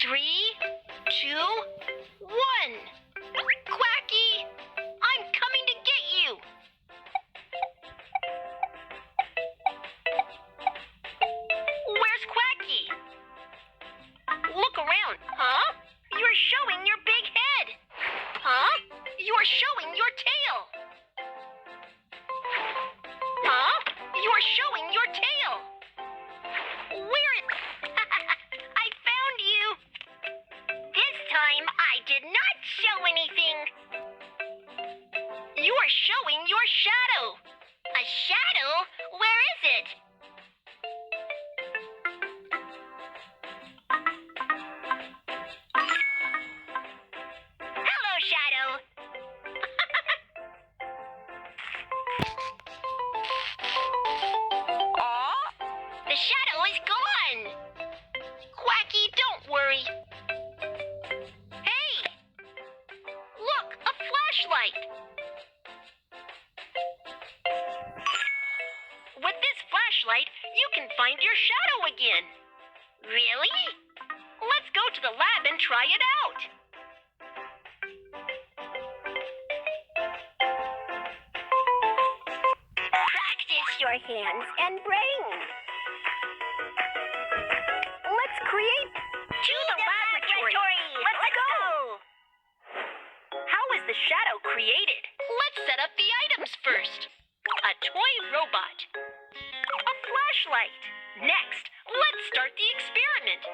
3, 2, 1. Quacky, I'm coming to get you. Where's Quacky? Look around. Huh? You're showing your big head. Huh? You're showing your tail. Huh? You're showing your tail. Where? I found you. This time I did not show anything. You are showing your shadow. A shadow? Where is it? Hello, Shadow. Aw, the shadow is gone. Quacky, don't worry. Hey, look, a flashlight. With this flashlight, you can find your shadow again. Really? Let's go to the lab and try it out. Practice your hands and brain. Let's create to the laboratory. Let's go. How is the shadow created? Let's set up the items first. A toy robot. A flashlight. Next, let's start the experiment.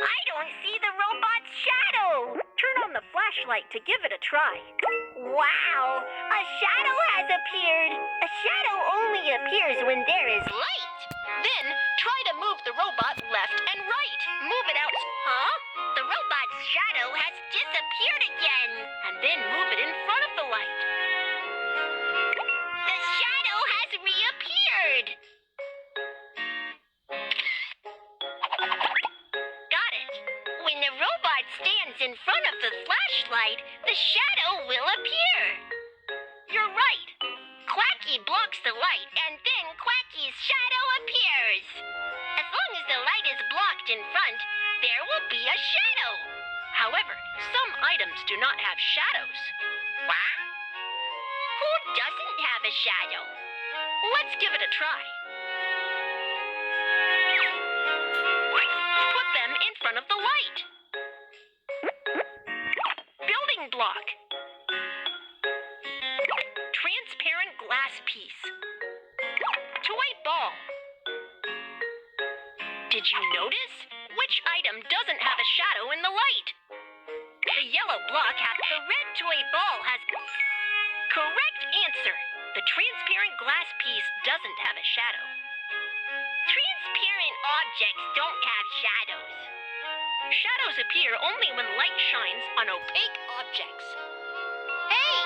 I don't see the robot's shadow. Turn on the flashlight to give it a try. Wow, a shadow has appeared. A shadow only appears when there is light. Then, try to move the robot left and right. Move it out. Huh? The robot's shadow has disappeared again. And then move it in front of the light. The shadow has reappeared. Got it. When the robot stands in front of the flashlight, the shadow will appear. You're right. Quacky blocks the light, and then Quacky's shadow appears. As long as the light is blocked in front, there will be a shadow. However, some items do not have shadows. What? Who doesn't have a shadow? Let's give it a try. Put them in front of the light. Building block. Transparent glass piece. Toy ball. Did you notice? Which item doesn't have a shadow in the light? The yellow block has the red toy ball has... Correct answer. The transparent glass piece doesn't have a shadow. Transparent objects don't have shadows. Shadows appear only when light shines on opaque objects. Hey!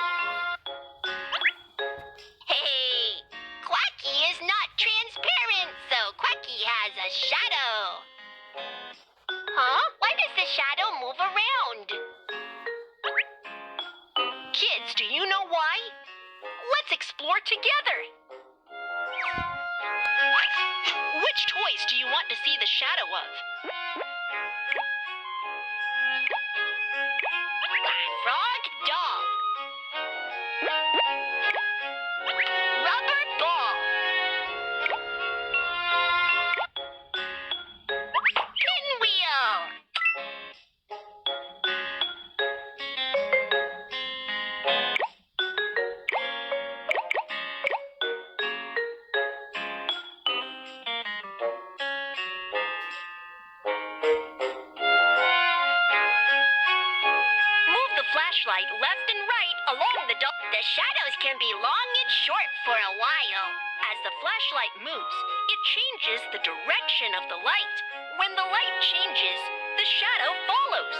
Hey! Quacky is not transparent, so Quacky has a shadow. Huh? Why does the shadow move around? Kids, do you know why? Let's explore together. Which toys do you want to see the shadow of? Frog doll. Rubber ball. Pinwheel. Move the flashlight left and right along the doll. The shadows can be long and short for a while. As the flashlight moves, it changes the direction of the light. When the light changes, the shadow follows.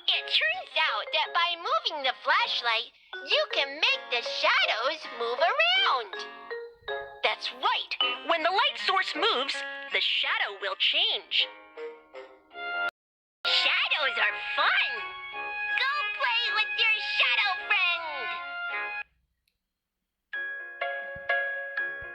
It turns out that by moving the flashlight, you can make the shadows move around. That's right. When the light source moves, the shadow will change. Shadows are fun.